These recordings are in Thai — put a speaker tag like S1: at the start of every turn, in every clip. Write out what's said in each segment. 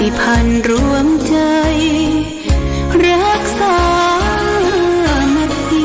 S1: ติพันธ์รวมใจรักษามัคคี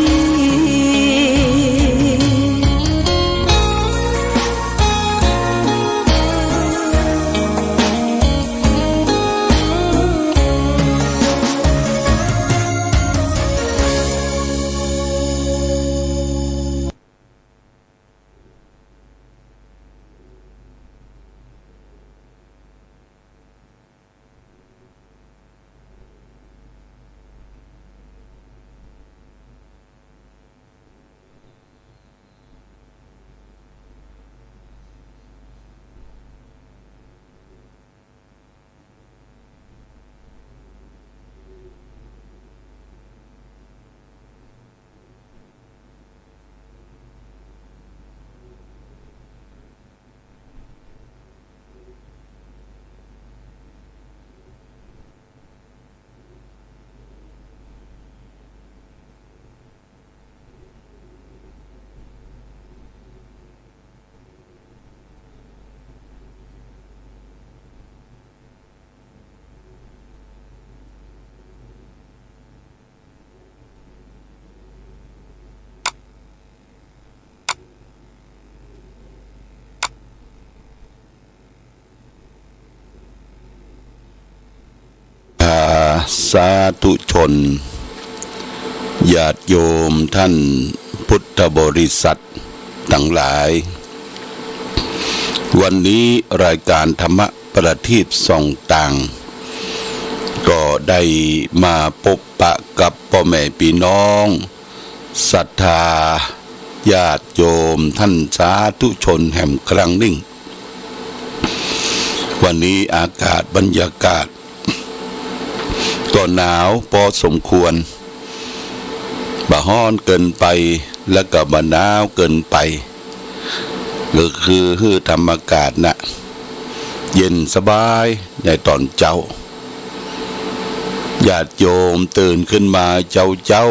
S2: สาธุชนญาติโยมท่านพุทธบริษัททั้งหลายวันนี้รายการธรรมประทีปส่องต่างก็ได้มาพบปะกับพ่อแม่พี่น้องศรัทธาญาติโยมท่านสาธุชนแห่งครั้งนิ่งวันนี้อากาศบรรยากาศก็หนาวพอสมควรบ่ฮ้อนเกินไปแล้วก็บ่หนาวเกินไปก็คือธรรมอากาศน่ะเย็นสบายในตอนเจ้าญาติโยมตื่นขึ้นมาเจ้า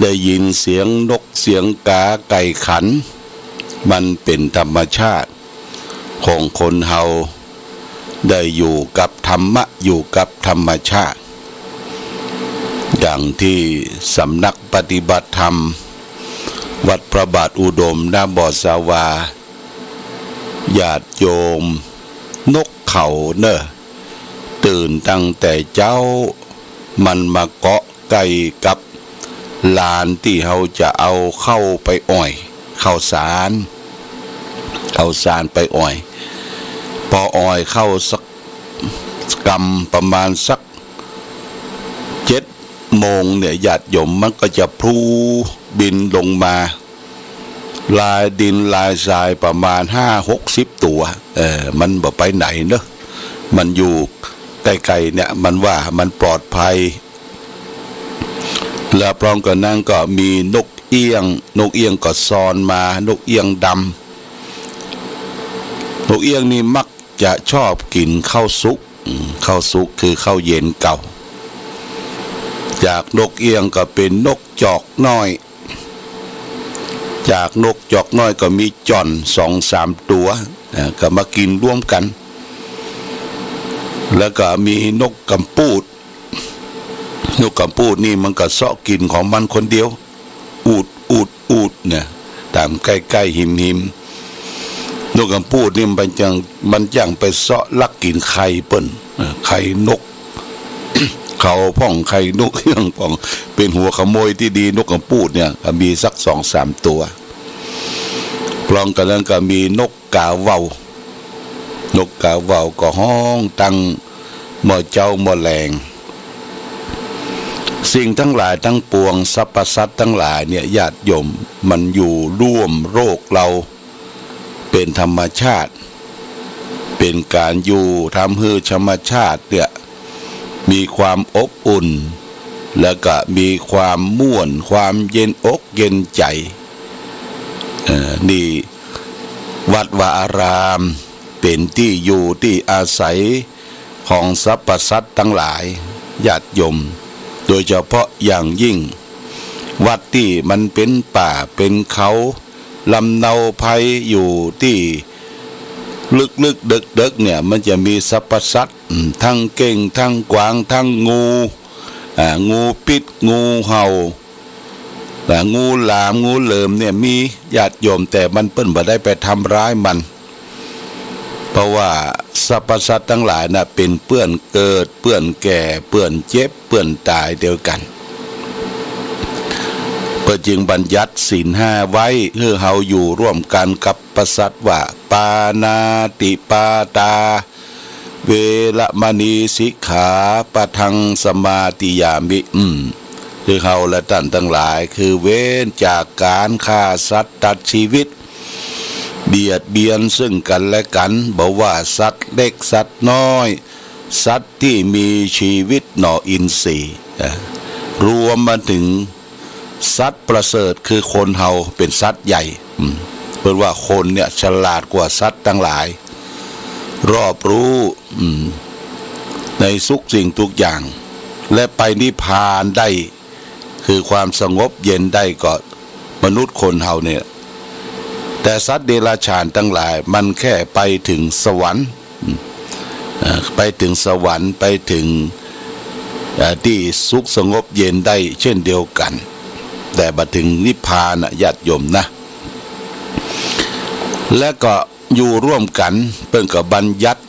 S2: ได้ยินเสียงนกเสียงกาไก่ขันมันเป็นธรรมชาติของคนเฮาได้อยู่กับธรรมะอยู่กับธรรมชาติอย่างที่สำนักปฏิบัติธรรมวัดพระบาทอุดมนาบ่อสาวาญาติโยมนกเขาเนอะตื่นตั้งแต่เจ้ามันมาเกาะไก่กับลานที่เขาจะเอาเข้าไปอ้อยข้าวสารไปอ้อยพออ้อยเข้าสักกำประมาณสัก7 โมงเนี่ยญาติโยมมันก็จะพลูบินลงมาลายดินลายทรายประมาณ50-60 ตัวมันบ่ไปไหนเนอะมันอยู่ใกล้ๆเนี่ยมันว่ามันปลอดภัยแล้วพร้อมกันนั้นก็มีนกเอี้ยงก็ซ้อนมานกเอี้ยงดำนกเอี้ยงนี่มักจะชอบกินข้าวสุกคือข้าวเย็นเก่าจากนกเอี้ยงก็เป็นนกจอกน้อยจากนกจอกน้อยก็มีจ่อน 2-3 ตัวก็มากินร่วมกันแล้วก็มีนกกำปูดนี่มันก็เสาะกินของมันคนเดียวอูดเนี่ยตามใกล้ๆหิมนกกำปูดนี่มันจังไปเสาะลักกินไข่เปิ้นไข่นก เขาพ่องไข่นกเอี้ยงพ่องเป็นหัวขโมยที่ดีนกกำปูดเนี่ยก็มีสัก 2-3 ตัวพร้อมกันนั้นก็มีนกกาเว้านกกาเว้าก็ห้องตั้งหม้อเจ้าหม้อแรงสิ่งทั้งหลายทั้งปวงสรรพสัตว์ทั้งหลายเนี่ยญาติโยมมันอยู่ร่วมโลกเราเป็นธรรมชาติเป็นการอยู่ทำให้ธรรมชาติเนี่ยมีความอบอุ่นแล้วก็มีความม่วนความเย็นอกเย็นใจนี่วัดวาอารามเป็นที่อยู่ที่อาศัยของสรรพสัตว์ทั้งหลายญาติโยมโดยเฉพาะอย่างยิ่งวัดที่มันเป็นป่าเป็นเขาลำเนาภัยอยู่ที่ ลึกๆเด็กๆเนี่ยมันจะมีสรรพสัตว์ทั้งเก่งทั้งกวางทั้งงูปิดงูเห่างูหลามงูเหลิมเนี่ยมีญาติโยมแต่มันเปิ้นบ่ได้ไปทำร้ายมันเพราะว่าสรรพสัตว์ทั้งหลายน่ะเป็นเปื้อนเกิดเปื้อนแก่เปื้อนเจ็บเปื้อนตายเดียวกันเพื่อจึงบัญญัติศีลห้าไว้เพื่อเฮาอยู่ร่วมกันกับปสัตว์ว่าปานาติปาตาเวระมณีสิกขาปะทังสมาติยามิคือเฮาและท่านทั้งหลายคือเว้นจากการฆ่าสัตว์ตัดชีวิตเบียดเบียนซึ่งกันและกันบอกว่าสัตว์เล็กสัตว์น้อยสัตว์ที่มีชีวิตหน่ออินทรีย์รวมมาถึงสัตว์ประเสริฐคือคนเฮาเป็นสัตว์ใหญ่เพราะว่าคนเนี่ยฉลาดกว่าสัตว์ทั้งหลายรอบรู้ในทุกสิ่งทุกอย่างและไปนิพพานได้คือความสงบเย็นได้ก็มนุษย์คนเฮาเนี่ยแต่สัตว์เดรัจฉานทั้งหลายมันแค่ไปถึงสวรรค์ไปถึงสวรรค์ไปถึงที่สุขสงบเย็นได้เช่นเดียวกันแต่มาถึงนิพพานญาติโยมนะและก็อยู่ร่วมกันเพิ่นก็บัญญัติ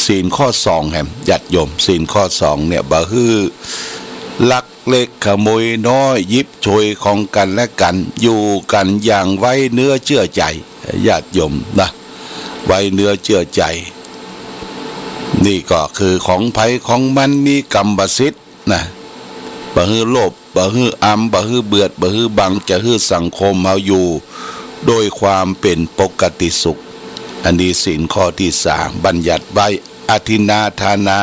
S2: ศีลข้อ2แห่งญาติโยมศีลข้อ2เนี่ยบ่คือลักเล็กขโมยน้อยยิบโชยของกันและกันอยู่กันอย่างไว้เนื้อเชื่อใจญาติโยมนะไว้เนื้อเชื่อใจนี่ก็คือของไผของมันมีกรรมสิทธิ์นะบ่ฮือโลภบ่ฮืออำบ่ฮือเบือดบ่ฮือบังจะฮือสังคมเฮาอยู่โดยความเป็นปกติสุขอันนี้ศีลข้อที่3บัญญัติไว้อทินนาทานา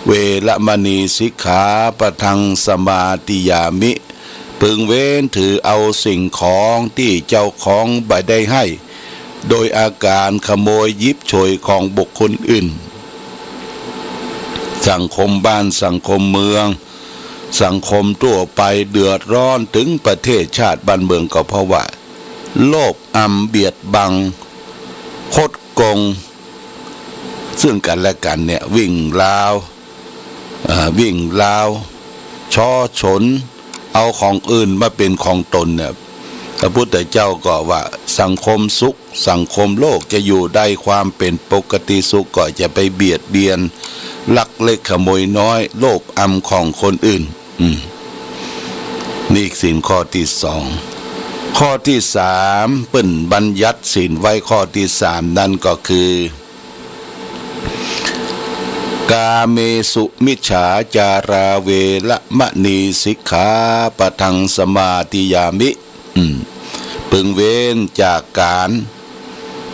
S2: เวระมณีสิกขาปะทังสมาติยามิพึงเว้นถือเอาสิ่งของที่เจ้าของบ่ได้ให้โดยอาการขโมยยิบโฉยของบุคคลอื่นสังคมบ้านสังคมเมืองสังคมทั่วไปเดือดร้อนถึงประเทศชาติบ้านเมืองก็เพราะว่าโลภอำเบียดบังคดโกงซึ่งกันและกันเนี่ยวิ่งราวช้อฉนเอาของอื่นมาเป็นของตนเนี่ยพระพุทธเจ้าก็ว่าสังคมสุขสังคมโลกจะอยู่ได้ความเป็นปกติสุขก็จะไปเบียดเบียนลักเล็กขโมยน้อยโลภอำของคนอื่นนี่ศีลข้อที่2ข้อที่3เปิ้นบัญญัติศีลไว้ข้อที่3นั่นก็คือกาเมสุมิจฉาจาราเวระมณีสิกขาปะทังสมาติยามิพึงเว้นจากการ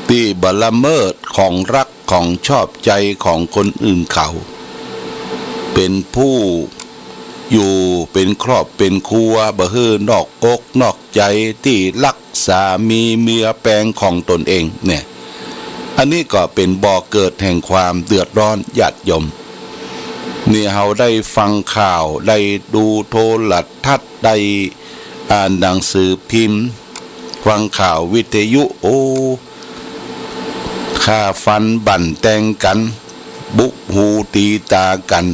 S2: ที่บละเมิดของรักของชอบใจของคนอื่นเขาเป็นผู้อยู่เป็นครอบเป็นครัวบ่ฮื้อนอกอกนอกใจที่รักสามีเมียแปลงของตนเองเนี่ยอันนี้ก็เป็นบ่อเกิดแห่งความเดือดร้อนญาติโยมนี่เฮาได้ฟังข่าวได้ดูโทรทัศน์ได้อ่านหนังสือพิมพ์ฟังข่าววิทยุฆ่าฟันบั่นแทงกันบุกหูตีตากัน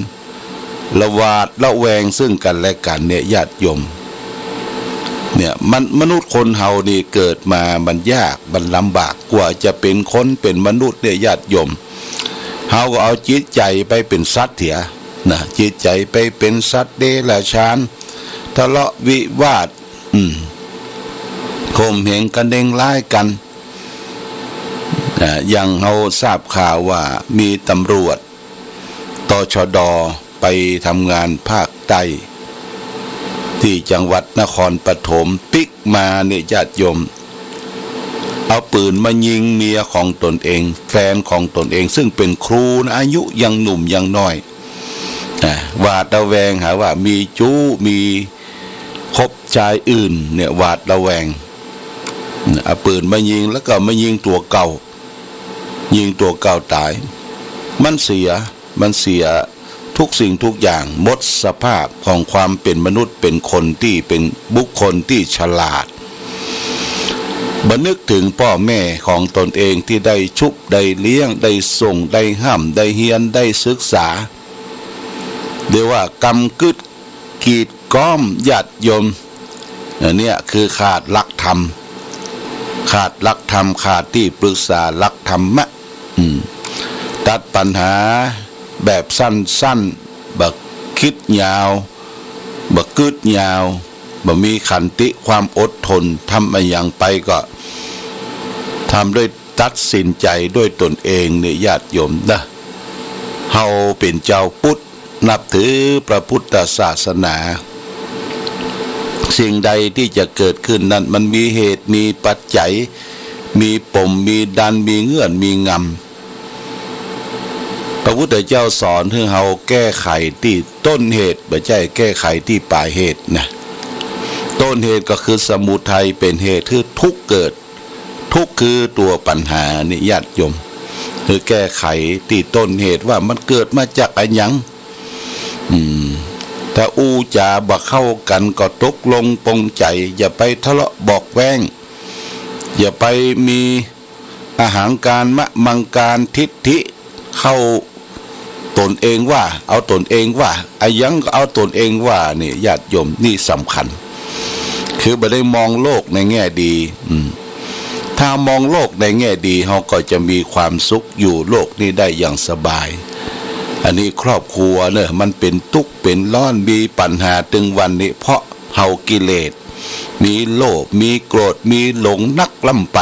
S2: ละหวาดละแวงซึ่งกันและกันเนี่ยญาติโยมเนี่ยมนุษย์คนเฮานี่เกิดมามันยากมันลำบากกว่าจะเป็นคนเป็นมนุษย์เนี่ยญาติโยมเฮาก็เอาจิตใจไปเป็นสัตว์เถียนะจิตใจไปเป็นสัตว์เดรัจฉานทะเลาะวิวาทข่มเหงกันเด้งร้ายกันอย่างเฮาทราบข่าวว่ามีตำรวจตชด.ไปทำงานภาคใต้ที่จังหวัดนครปฐมปิกมาเนี่ยญาติโยมเอาปืนมายิงเมียของตนเองแฟนของตนเองซึ่งเป็นครูนะอายุยังหนุ่มยังน้อยหวาดระแวงหาว่ามีจู้มีคบชายอื่นเนี่ยหวาดระแวงเอาปืนมายิงแล้วก็มายิงตัวเก่าตายมันเสียทุกสิ่งทุกอย่างหมดสภาพของความเป็นมนุษย์เป็นคนที่เป็นบุคคลที่ฉลาด บันนึกถึงพ่อแม่ของตนเองที่ได้ชุบได้เลี้ยงได้ส่งได้ห้ำได้เฮียนได้ศึกษาเรียกว่ากำกึดกีดก้อมญาติโยมเนี่ยคือขาดหลักธรรมขาดหลักธรรมขาดที่ปรึกษาหลักธรรมะตัดปัญหาแบบสั้นๆบักคิดยาวบักกึดยาวบ่มีขันติความอดทนทำอะไรอย่างไปก็ทำด้วยตัดสินใจด้วยตนเองเนี่ยญาติโยมนะเฮาเป็นเจ้าพุทธนับถือพระพุทธศาสนาสิ่งใดที่จะเกิดขึ้นนั้นมันมีเหตุมีปัจจัยมีปมมีดันมีเงื่อนมีงำพระพุทธเจ้าสอนให้เฮาแก้ไขที่ต้นเหตุไม่ใช่แก้ไขที่ปลายเหตุนะต้นเหตุก็คือสมุทัยเป็นเหตุคือทุกข์เกิดทุกข์คือตัวปัญหานี่ญาติโยมคือแก้ไขที่ต้นเหตุว่ามันเกิดมาจากอะไรหยังถ้าอู้จาบ่เข้ากันก็ตกลงปรงใจอย่าไปทะเลาะบอกแว้งอย่าไปมีอาหารการมะมังการทิฏฐิเข้าตนเองว่าเอาตนเองว่าไอ้ยังก็เอาตนเองว่านี่ญาติโยมนี่สำคัญคือบ่ได้มองโลกในแง่ดีถ้ามองโลกในแง่ดีเราก็จะมีความสุขอยู่โลกนี้ได้อย่างสบายอันนี้ครอบครัวเนี่ยมันเป็นทุกข์เป็นร้อนมีปัญหาถึงวันนี้เพราะเฮากิเลสมีโลภมีโกรธมีหลงนักล่ำไป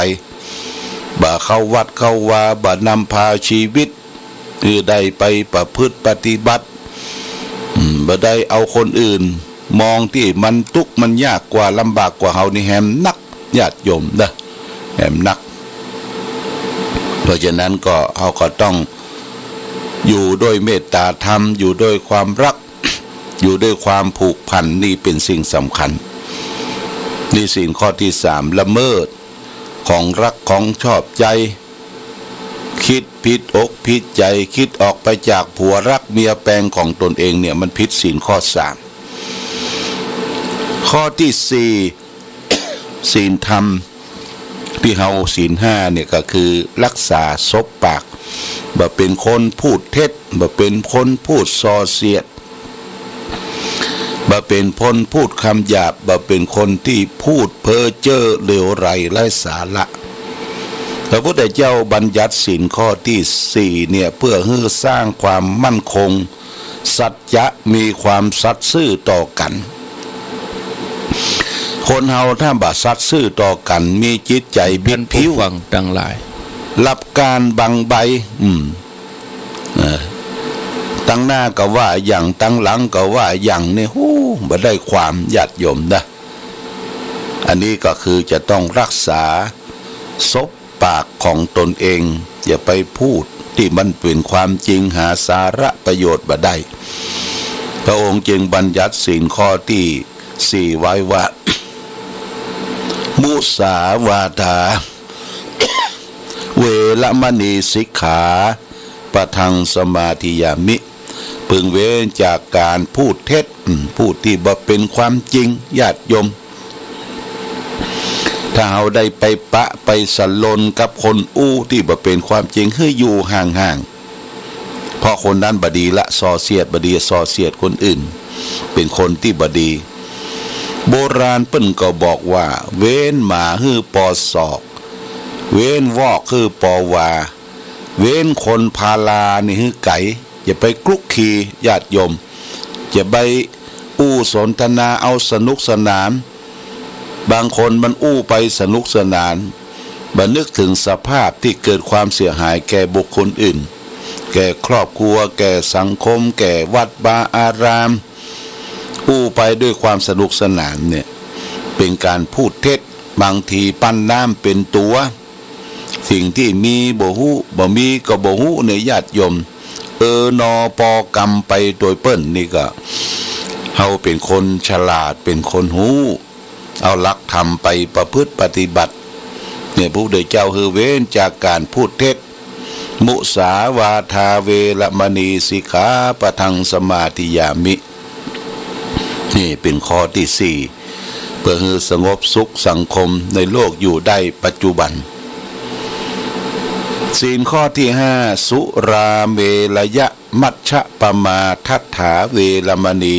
S2: บ่เข้าวัดเข้าวาบ่นำพาชีวิตคือได้ไปประพฤติปฏิบัติบ่ได้เอาคนอื่นมองที่มันทุกข์มันยากกว่าลำบากกว่าเฮานี่แหมนักญาติโยมนะแหมนักเพราะฉะนั้นก็เฮาก็ต้องอยู่ด้วยเมตตาธรรมอยู่ด้วยความรักอยู่ด้วยความผูกพันนี่เป็นสิ่งสำคัญนี่สิ่งข้อที่3ละเมิดของรักของชอบใจคิดผิดอกผิดใจคิดออกไปจากผัวรักเมียแปลงของตนเองเนี่ยมันผิดศีลข้อ3ข้อที่4ศีลธรรมที่เฮาศีล5เนี่ยก็คือรักษาซบปากบ่เป็นคนพูดเท็จบ่เป็นคนพูดส่อเสียดบ่เป็นคนพูดคำหยาบบ่เป็นคนที่พูดเพ้อเจ้อเลวไหลไร้สาระพระพุทธเจ้าบัญญัติศีลข้อที่4เนี่ยเพื่อให้สร้างความมั่นคงสัจจะมีความสัตย์ซื่อต่อกันคนเฮาถ้าบ่สัตย์ซื่อต่อกันมีจิตใจบิดผิวหวังทั้งหลายรับการบังใบตั้งหน้าก็ว่าอย่างตั้งหลังก็ว่าอย่างนี่บ่ได้ความญาติโยมนะอันนี้ก็คือจะต้องรักษาซบปากของตนเองอย่าไปพูดที่มันเป็นความจริงหาสาระประโยชน์บ่ได้พระองค์จึงบัญญัติศีลข้อที่4ไว้ว่ามุสาวาทาเวรมณีสิกขาปะทังสมาธิยามิพึงเว้นจากการพูดเท็จพูดที่บ่เป็นความจริงญาติโยมถ้าเราได้ไปปะไปสลนกับคนอู้ที่บ่เป็นความจริงให้อยู่ห่างๆเพราะคนนั้นบ่ดีละส่อเสียดบ่ดีส่อเสียดคนอื่นเป็นคนที่บ่ดีโบราณเปิ้นก็บอกว่าเว้นหมาฮือปอศอกเว้นวอกคือปอวาเว้นคนพาลานี่ฮือไก่อย่าไปคลุกคลีญาติโยมอย่าไปอู้สนทนาเอาสนุกสนานบางคนมันอู้ไปสนุกสนานบ่นึกถึงสภาพที่เกิดความเสียหายแก่บุคคลอื่นแก่ครอบครัวแก่สังคมแก่วัดวาอารามอู้ไปด้วยความสนุกสนานเนี่ยเป็นการพูดเท็จบางทีปั้นน้ำเป็นตัวสิ่งที่มีบ่ฮู้บ่มีก็บ่ฮู้ในญาติโยมนอปอกรรมไปโดยเปิ้นนี่ก็เฮาเป็นคนฉลาดเป็นคนฮู้เอาหลักธรรมไปประพฤติปฏิบัติเนี่ยพระพุทธเจ้าคือเว้นจากการพูดเท็จมุสาวาทาเวรมณีสิกขาปะทังสมาธิยามินี่เป็นข้อที่4 พื่อให้สงบสุขสังคมในโลกอยู่ได้ปัจจุบันศีลข้อที่5สุราเมรยะมัชฌะปมาทัฏฐาเวรมณี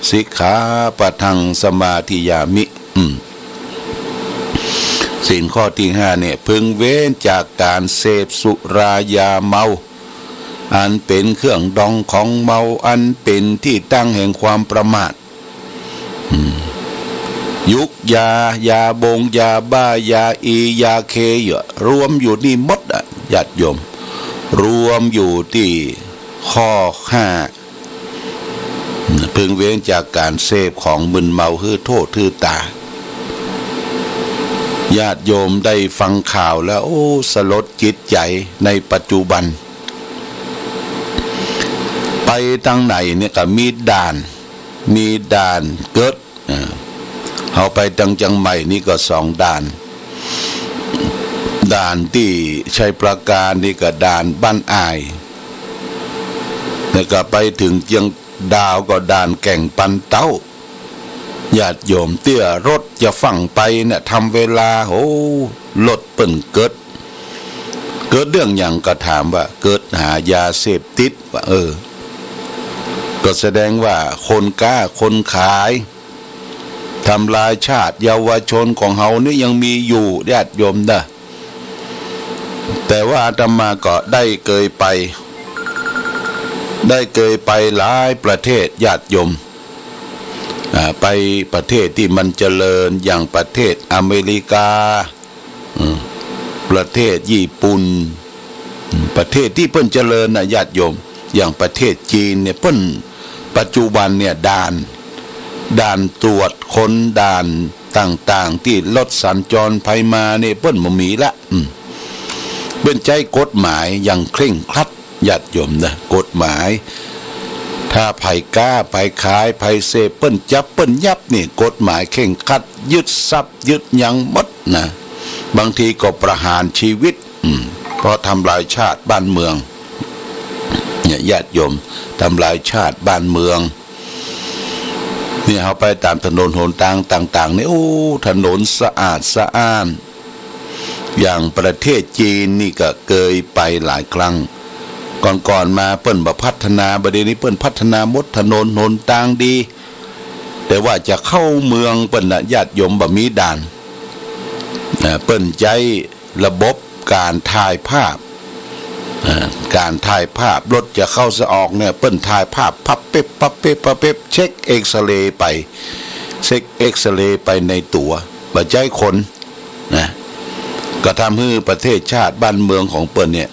S2: สิกขาปะทังสมาธิยามิศีลข้อที่5เนี่ยพึงเว้นจากการเสพสุรายาเมาอันเป็นเครื่องดองของเมาอันเป็นที่ตั้งแห่งความประมาทยุกยาบงยาบ้ายาอียาเครวมอยู่นี่หมดญาติโยมรวมอยู่ที่ข้อ5พึงเว้นจากการเสพของมึนเมาคือโทษคือตาญาติโยมได้ฟังข่าวแล้วโอ้สลดจิตใจในปัจจุบันไปทางไหนเนี่ยก็มีด่านเกิดเอาไปทางจังใหม่นี่ก็2ด่านที่ชัยประการนี่ก็ด่านบ้านอายแล้วก็ไปถึงเจียงดาวก็ด่านแก่งปันเต้าญาติโยมเตี้ยรถจะฝั่งไปเนี่ยทำเวลาโอ้รถเปิ่นเกิดเรื่องอย่างก็ถามว่าเกิดหายาเสพติดว่าก็แสดงว่าคนกล้าคนขายทำลายชาติเยาวชนของเฮานี่ยังมีอยู่ญาติโยมนะแต่ว่าอาตมาก็ได้เคยไปหลายประเทศญาติโยมไปประเทศที่มันเจริญอย่างประเทศอเมริกาประเทศญี่ปุ่นประเทศที่เพิ่นเจริญนะญาติโยมอย่างประเทศจีนเนี่ยเพิ่นปัจจุบันเนี่ยด่านตรวจคนด่านต่างๆที่รถสัญจรไปมาเนี่ยเพิ่นบ่มีละเพิ่นใจกฎหมายอย่างเคร่งครัดญาติโยมนะกฎหมายถ้าไผกล้าไผขายไผเสพเปิ้นจับเปิ้นยับนี่กฎหมายเคร่งครัดยึดทรัพย์ยึดหยังหมดนะบางทีก็ประหารชีวิตเพราะทำลายชาติบ้านเมืองเนี่ยญาติโยมทำลายชาติบ้านเมืองนี่เขาไปตามถนนหนทางต่างๆนี่โอ้ถนนสะอาดสะอ้านอย่างประเทศจีนนี่ก็เคยไปหลายครั้งก่อนมาเปิ้นบ่พัฒนาบัดนี้เปิ้นพัฒนาหมดถนนหนทางดีแต่ว่าจะเข้าเมืองเปิ้นญาติโยมบ่มีด่านเปิ้นใจระบบการถ่ายภาพรถจะเข้าจะออกเนี่ยเปิ้นถ่ายภาพพับเป๊บเช็คเอ็กซเรย์ไปในตัวบ่ใจคนนะก็ทำให้ประเทศชาติบ้านเมืองของเปิ้นเนี่ย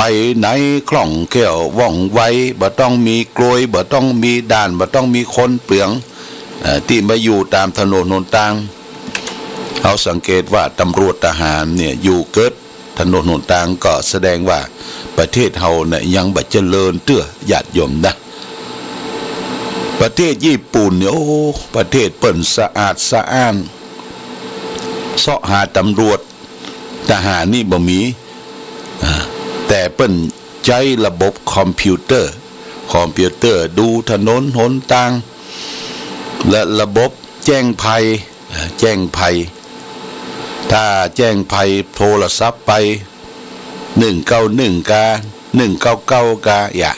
S2: ไปไหนคล่องแคล่วว่องไวบ่ต้องมีกลวยบ่ต้องมีด่านบ่ต้องมีคนเปลืองที่มาอยู่ตามถนนหนทางเขาสังเกตว่าตำรวจทหารเนี่ยอยู่เกิดถนนหนทางก็แสดงว่าประเทศเฮาเนี่ยยังบ่เจริญเตื้อญาติโยมนะประเทศญี่ปุ่นเนี่ยโอ้ประเทศเปิ้นสะอาดสะอ้านเสาะหาตำรวจทหารนี่บ่มีแต่เปิ้นใช้ระบบคอมพิวเตอร์ดูถนนหนทางและระบบแจ้งภัยถ้าแจ้งภัยโทรศัพท์ไป191กา199กาอย่า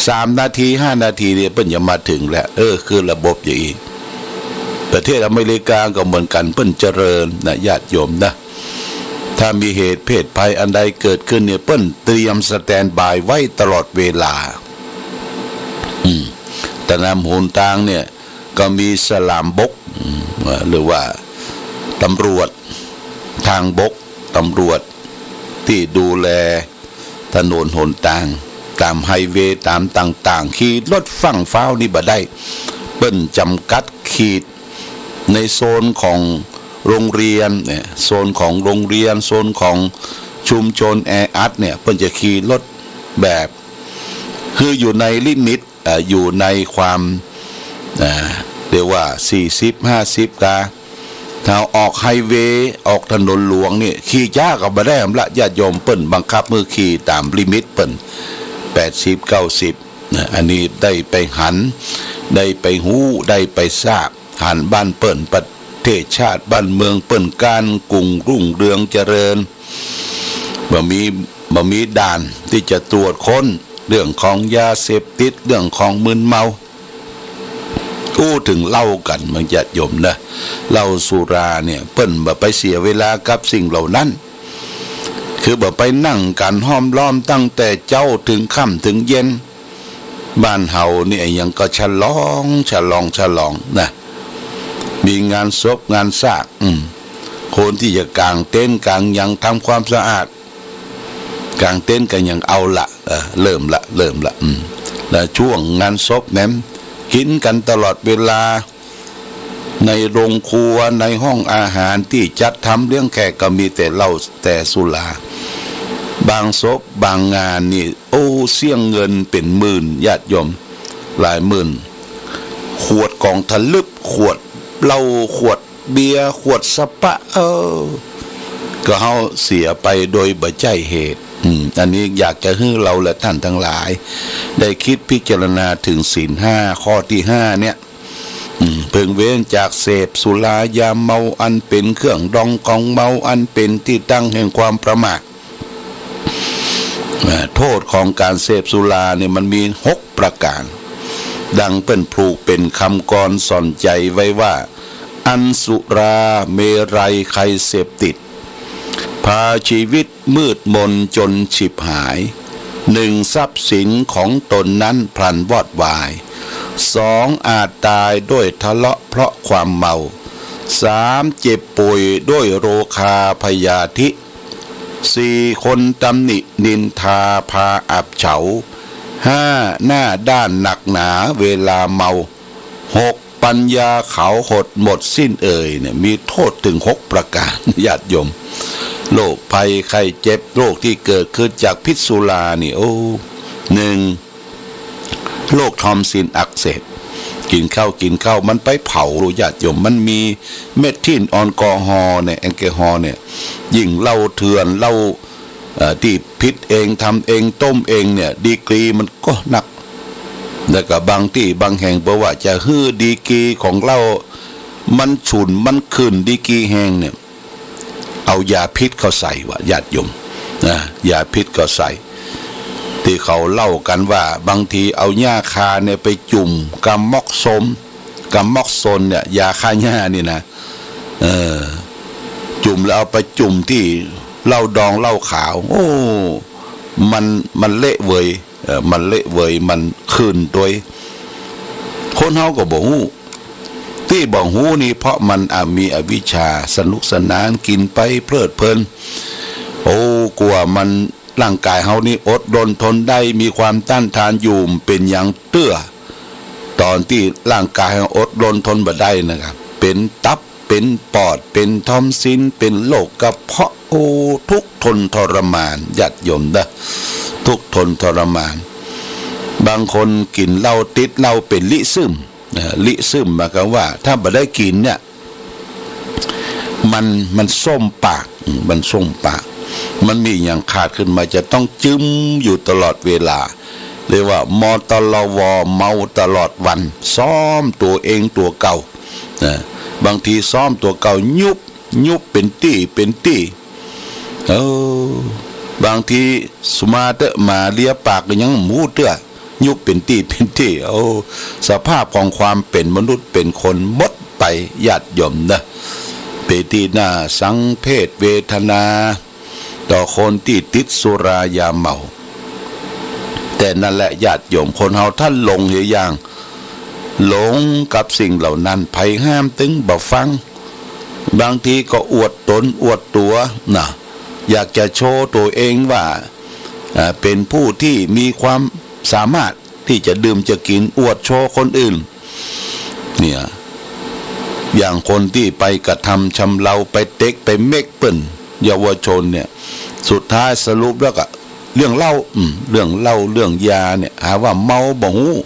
S2: 3นาที5นาทีเนี่ยเปิ้นจะมาถึงแล้วคือระบบอย่างนี้ประเทศอเมริกาก็เหมือนกันเปิ้นเจริญนะญาติโยมนะถ้ามีเหตุเพศภัยอันใดเกิดขึ้นเนี่ยเปิ้นเตรียมสแตนบายไว้ตลอดเวลาแต่นำหนทางเนี่ยก็มีสลามบกหรือว่าตำรวจทางบกตำรวจที่ดูแลถนนหนทางตามไฮเวย์ตามต่างๆขี่รถฝั่งฟ้าวนี่บ่ได้เปิ้นจำกัดขีดในโซนของโรงเรียนเนี่ยโซนของโรงเรียนโซนของชุมชนแออัดเนี่ยเพิ่นจะขี่รถแบบคืออยู่ในลิมิตอยู่ในความเรียกว่า40-50กาถ้าออกไฮเวย์ออกถนนหลวงนี่ขี่ช้าก็บ่ได้ละญาติโยมเปิ้นบังคับมือขี่ตามลิมิตเปิ้น80-90อันนี้ได้ไปหันได้ไปหู้ได้ไปทราบ หันบ้านเปิ่นประเทศชาติบ้านเมืองเปิ่นการกุ่งรุ่งเรืองเจริญบ่มีด่านที่จะตรวจค้นเรื่องของยาเสพติดเรื่องของมึนเมาถึงเล่ากันมันจะยมนะเล่าสุราเนี่ยเปิ้นบ่ไปเสียเวลากับสิ่งเหล่านั้นคือบ่ไปนั่งกันห้อมล้อมตั้งแต่เจ้าถึงค่ำถึงเย็นบ้านเฮาเนี่ยยังก็ฉลองนะมีงานศพงานซากคนที่จะกางเต็นท์กางยังทำความสะอาดกางเต็นท์กันยังเอาละเริ่มละแล้วช่วงงานศพนั้นกินกันตลอดเวลาในโรงครัวในห้องอาหารที่จัดทำเลี้ยงแขกก็มีแต่เหล้าแต่สุราบางศพบางงานนี่เสี่ยงเงินเป็นหมื่นญาติโยมหลายหมื่นขวดกองทะลึบขวดเหล้าขวดเบียร์ขวดสปะก็เฮาเสียไปโดยบ่ใจเหตุอันนี้อยากจะให้เราและท่านทั้งหลายได้คิดพิจารณาถึงศีล5ข้อที่5เนี่ยเพิ่งเว้นจากเสพสุรายาเมาอันเป็นเครื่องดองของเมาอันเป็นที่ตั้งแห่งความประมาทโทษของการเสพสุราเนี่ยมันมี6ประการดังเป็นผูกเป็นคำกรสอนใจไว้ว่าอันสุราเมรัยใครเสพติดพาชีวิตมืดมนจนฉิบหาย1ทรัพย์สินของตนนั้นพลันวอดวาย2อาจตายด้วยทะเลาะเพราะความเมา3เจ็บป่วยด้วยโรคาพยาธิ4คนตำหนินินทาพาอับเฉา5หน้าด้านหนักหนาเวลาเมา6ปัญญาเขาหดหมดสิ้นเนี่ยมีโทษถึง6ประการญาติโยมโรคภัยไข้เจ็บโรคที่เกิดขึ้นจากพิษสุรานี่1โรคทอมซินอักเสบกินข้าวมันไปเผาญาติโยมมันมีเมทิลแอลกอฮอล์เนี่ยแอลกอฮอล์เนี่ยยิ่งเหล้าเถื่อนเหล้าที่พิษเองทำเองต้มเองเนี่ยดีกรีมันก็หนักแล้วก็บางที่บางแห่งบอกว่าจะฮื้อดีกรีของเหล้ามันฉุนมันขึ้นดีกรีแห้งเนี่ยเอายาพิษเขาใส่ว่าญาติโยมนะยาพิษก็ใส่ที่เขาเล่ากันว่าบางทีเอาหญ้าคาเนี่ยไปจุ่มกัมม็อกโซนเนี่ยยาฆ่าหญ้านี่นะจุ่มแล้วเอาไปจุ่มที่เหล้าดองเหล้าขาวมันเละเวยมันคืนตัวคนเฮาก็บ่ฮู้ที่บ่ฮู้นี่เพราะมันมีอวิชชาสนุกสนานกินไปเพลิดเพลินกลัวมันร่างกายเฮานี่อดรนทนได้มีความต้านทานอยู่เป็นอย่างเตื้อตอนที่ร่างกายอดรนทนบ่ได้นะครับเป็นตับเป็นปอดเป็นทอมซินเป็นโรคกระเพาะทุกทนทรมานญาติโยมนะทุกทนทรมานบางคนกินเหล้าติดเหล้าเป็นลิซึมหมายความว่าถ้าบ่ได้กินเนี่ยมันส้มปากมันมีอย่างขาดขึ้นมาจะต้องจึ้มอยู่ตลอดเวลาเรียกว่ามตลวเมาตลอดวันซ้อมตัวเองตัวเก่าบางทีซ้อมตัวเก่ายุบเป็นตี้บางทีสมาเตมาเลียปากก็ยังหมูเตื้อยุบเป็นตี้สภาพของความเป็นมนุษย์เป็นคนหมดไปญาติโยมนะเปตีนาสังเพศเวทนาต่อคนที่ติดสุรายาเมาแต่นั่นแหละญาติโยมคนเฮาท่านหลงอย่างหลงกับสิ่งเหล่านั้นไผห้ามตึงบ่ฟังบางทีก็อวดตนอวดตัวนะอยากจะโชว์ตัวเองว่าเป็นผู้ที่มีความสามารถที่จะดื่มจะกินอวดโชว์คนอื่นเนี่ยอย่างคนที่ไปกระทำชำเราไปเต็กไปเมกเปิ้นเยาวชนเนี่ยสุดท้ายสรุปแล้วก็เรื่องเหล้าเรื่องยาเนี่ยหาว่าเมาบ่ฮู้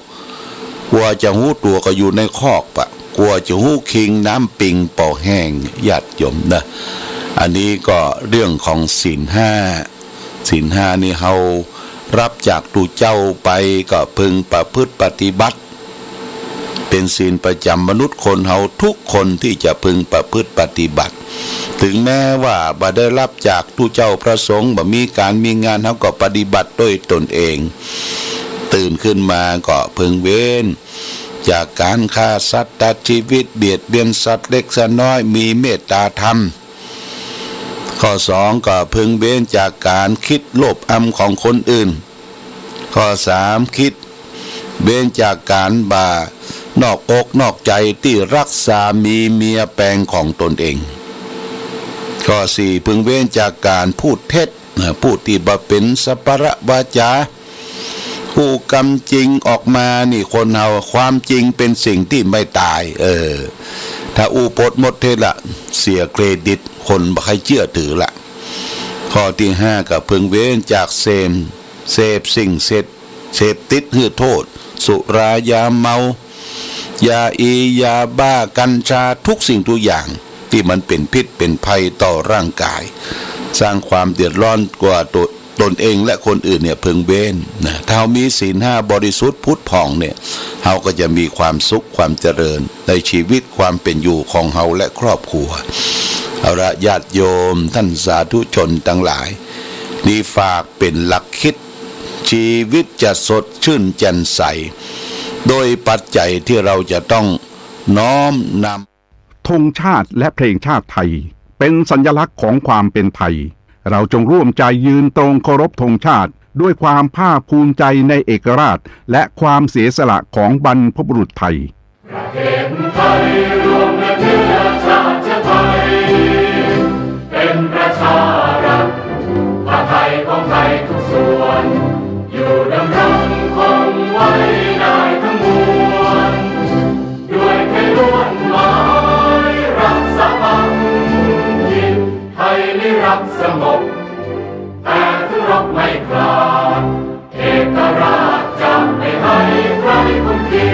S2: กลัวจะฮู้ตัวก็อยู่ในคอกปะกลัวจะฮู้คิงน้ำปิงป่อแห้งญาติโยมนะอันนี้ก็เรื่องของศีล5นี่เฮารับจากตูเจ้าไปก็พึงประพฤติปฏิบัติ เป็นศีลประจำมนุษย์คนเฮาทุกคนที่จะพึงประพฤติปฏิบัติถึงแม้ว่าบ่ได้รับจากผู้เจ้าพระสงฆ์บ่มีการมีงานเฮาก็ปฏิบัติด้วยตนเองตื่นขึ้นมาก็พึงเว้นจากการฆ่าสัตว์ตัดชีวิตเบียดเบียนสัตว์เล็กสัตว์น้อยมีเมตตาธรรมข้อ2ก็พึงเว้นจากการคิดโลภอำของคนอื่นข้อ3คิดเว้นจากการบ่านอกอกนอกใจที่รักสามีเมียแปลงของตนเองข้อ4พึงเว้นจากการพูดเท็จพูดที่บ่เป็นสัพพะวาจาผู้กำจริงออกมานี่คนเฮาความจริงเป็นสิ่งที่ไม่ตายถ้าอูปดหมดเทละเสียเครดิตคนบ่ใครเชื่อถือละข้อที่5ก็พึงเว้นจากเสพสิ่งเสพติดให้โทษสุรายาเมายายาบ้ากัญชาทุกสิ่งทุกอย่างที่มันเป็นพิษเป็นภัยต่อร่างกายสร้างความเดือดร้อนกว่าตนเองและคนอื่นเนี่ยพึงเว้นนะถ้าเรามีศีล5บริสุทธิ์พุทธผ่องเนี่ยเราก็จะมีความสุขความเจริญในชีวิตความเป็นอยู่ของเราและครอบครัวเอาละญาติโยมท่านสาธุชนทั้งหลายนี่ฝากเป็นหลักคิดชีวิตจะสดชื่นแจ่มใสโดยปัจจัยที่เราจะต้องน้อมนำ
S3: ธงชาติและเพลงชาติไทยเป็นสัญลักษณ์ของความเป็นไทยเราจงร่วมใจยืนตรงเคารพธงชาติด้วยความภาคภูมิใจในเอกราชและความเสียสละของบรรพบุรุษไทย
S4: ประเทศไทยรวมและเชื้อชาติไทยเป็นประชารัฐผ้าไทยของไทยทุกส่วนอยู่ดำรงคงไว้ได้ทั้งมวลด้วยแค่ล้วนหมายรักษาพันยินไทยนิรักสงบแต่ถึงรบไม่กล้าเอกราชจะไม่ให้ใครคุมขี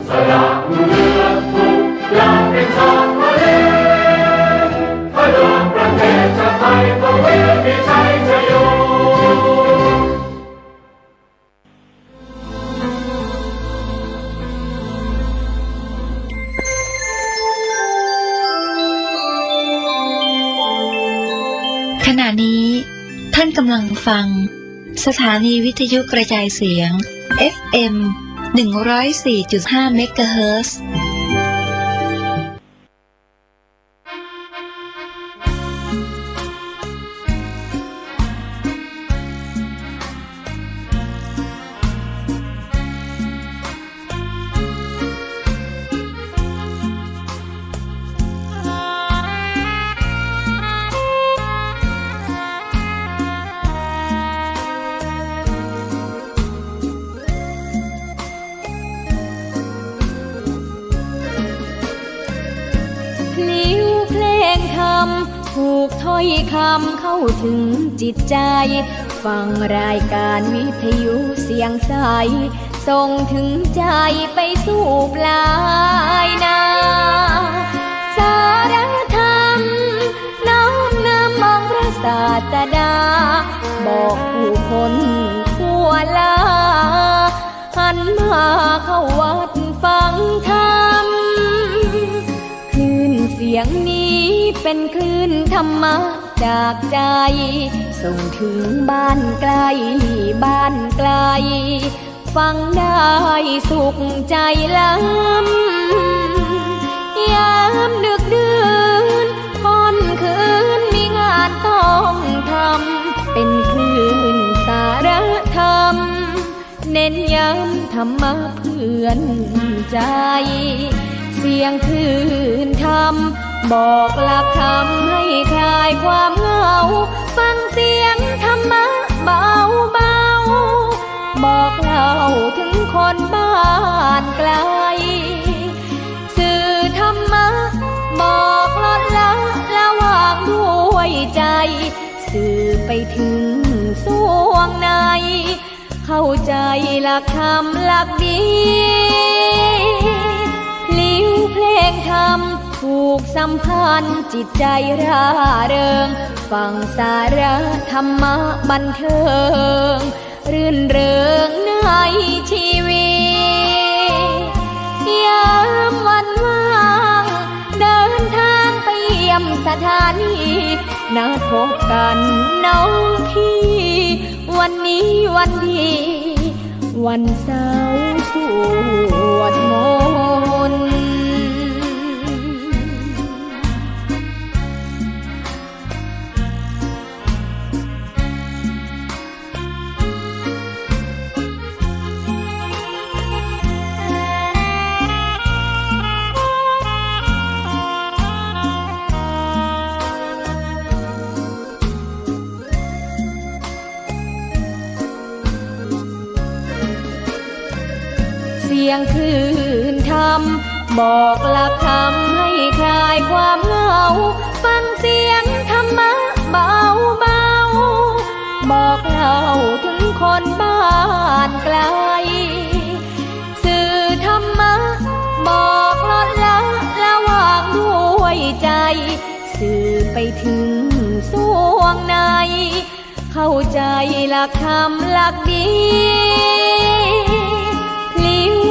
S4: สละเลือดทุกอย่างเป็นชาติทะเลถ้าเดินประเทศชาติไทยก็เวทีชัยชโย
S5: ขณะนี้ท่านกำลังฟังสถานีวิทยุกระจายเสียง FM 104.5 เมกะเฮิรตซ์
S6: ถูกถ้อยคำเข้าถึงจิตใจฟังรายการวิทยุเสียงใสส่งถึงใจไปสู่ปลายนาสารธรรมน้อมนำมองพระศาสดาบอกผู้คนทั่วลาหันมาเข้าวัดฟังธรรมคลื่นเสียงนี้เป็นคลื่นธรรมะจากใจส่งถึงบ้านไกลบ้านไกลฟังได้สุขใจล้ำยามดึกดื่นค่ำคืนมีงานต้องทำเป็นคลื่นสารธรรมเน้นย้ำธรรมะเพื่อนใจเสียงคลื่นธรรมบอกหลักธรรมให้คลายความเหงาฟังเสียงธรรมะเบาเบาบอกเล่าถึงคนบ้านไกลสื่อธรรมะบอกลดละระหว่างด้วยใจสื่อไปถึงสวงในเข้าใจหลักธรรมหลักดีลิ้วเพลงธรรมผูกสัมพันธ์จิตใจร่าเริงฟังสาระธรรมะบันเทิงรื่นเริงในชีวิต ามวันว่างเดินทางไปเยี่ยมสถานีนัดพบกันน้องพี่วันนี้วันดีวันเสาร์สวดมนต์เสียงคลื่นธรรมบอกหลักธรรมให้คลายความเหงาฟังเสียงธรรมะเบาเบาบอกเล่าถึงคนบ้านไกลสื่อธรรมะบอกลดละวางด้วยใจสื่อไปถึงสวงในเข้าใจหลักธรรมหลักดี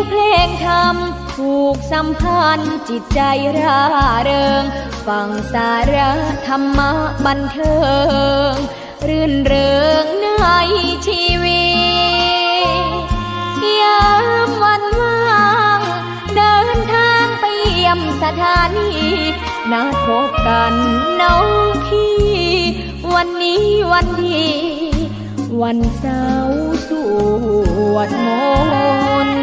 S6: เพลงธรรมผูกสัมพันธ์จิตใจร่าเริงฟังสาระธรรมะบันเทิงรื่นเริงในชีวิตยามวันว่างเดินทางไปเยี่ยมสถานีนัดพบกันน้องพี่วันนี้วันดีวันเสาร์สวดมนต์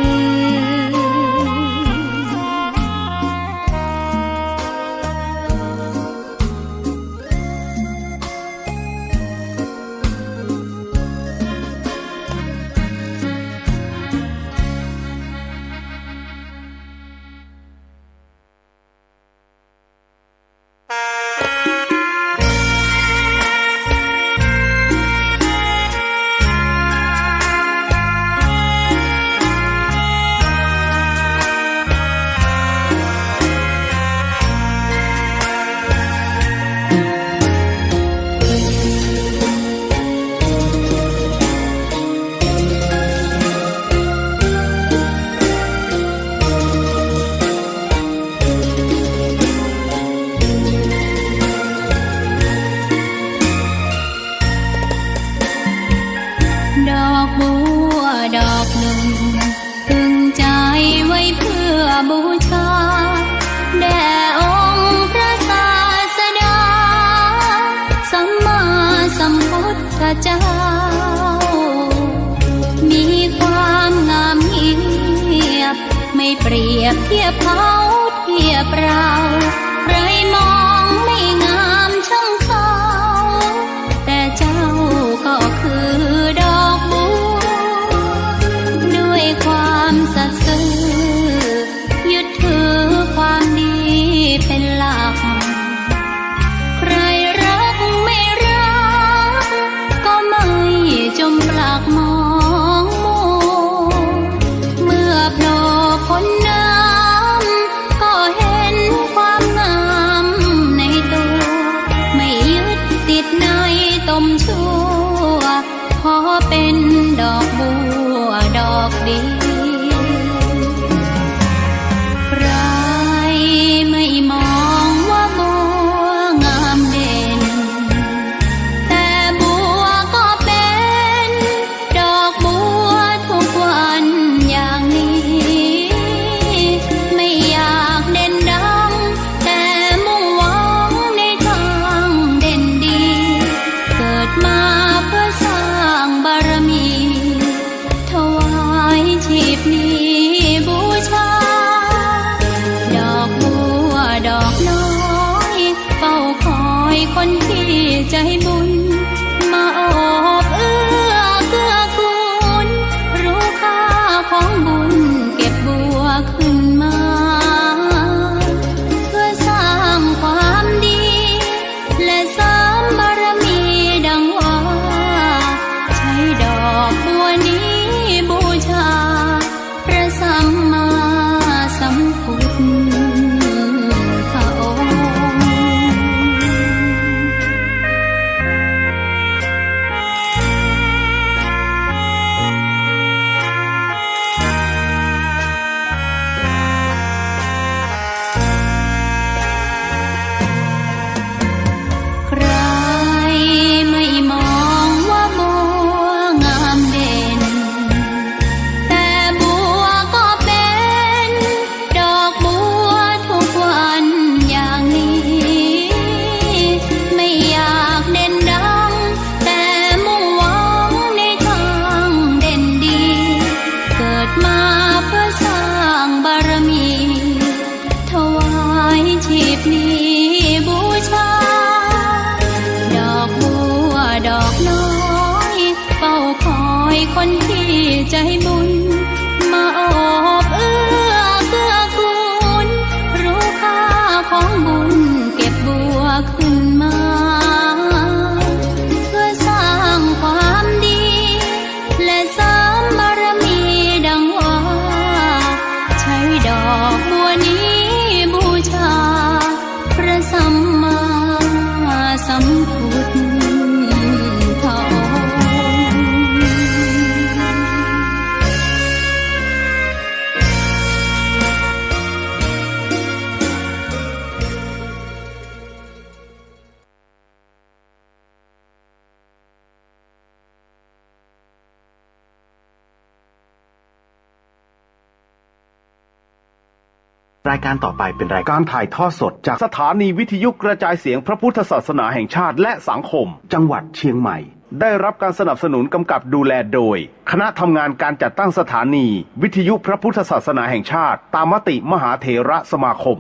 S1: ดอกบัวดอกหนึ่งตึงใจไว้เพื่อบูชาแด่องค์พระศาสดาสัมมาสัมพุทธเจ้ามีความงามเงียบไม่เปรียบเทียบเขาเทียบเราใครมองไม่งามช่างเขาแต่เจ้าก็คือดอกบัวด้วยความสัตย์ซื่อยึดถือความดีเป็นหลักใครรักไม่รักก็ไม่จมปลักมองมัวเมื่อโผล่พ้นน้ำก็เห็นความงาม น้อยเฝ้าคอยคนที่ใจบุญมาโอบเอื้อเกื้อกูลรู้ค่าของบุญเก็บบัวขึ้นมาเพื่อสร้างความดีและสร้างบารมีดังว่าใช้ดอกบัวนี้บูชาพระสัมมาสัมพุทธพระองค์
S7: รายการต่อไปเป็นรายการถ่ายทอดสดจากสถานีวิทยุกระจายเสียงพระพุทธศาสนาแห่งชาติและสังคมจังหวัดเชียงใหม่ได้รับการสนับสนุนกำกับดูแลโดยคณะทำงานการจัดตั้งสถานีวิทยุพระพุทธศาสนาแห่งชาติตามมติมหาเถรสมาคม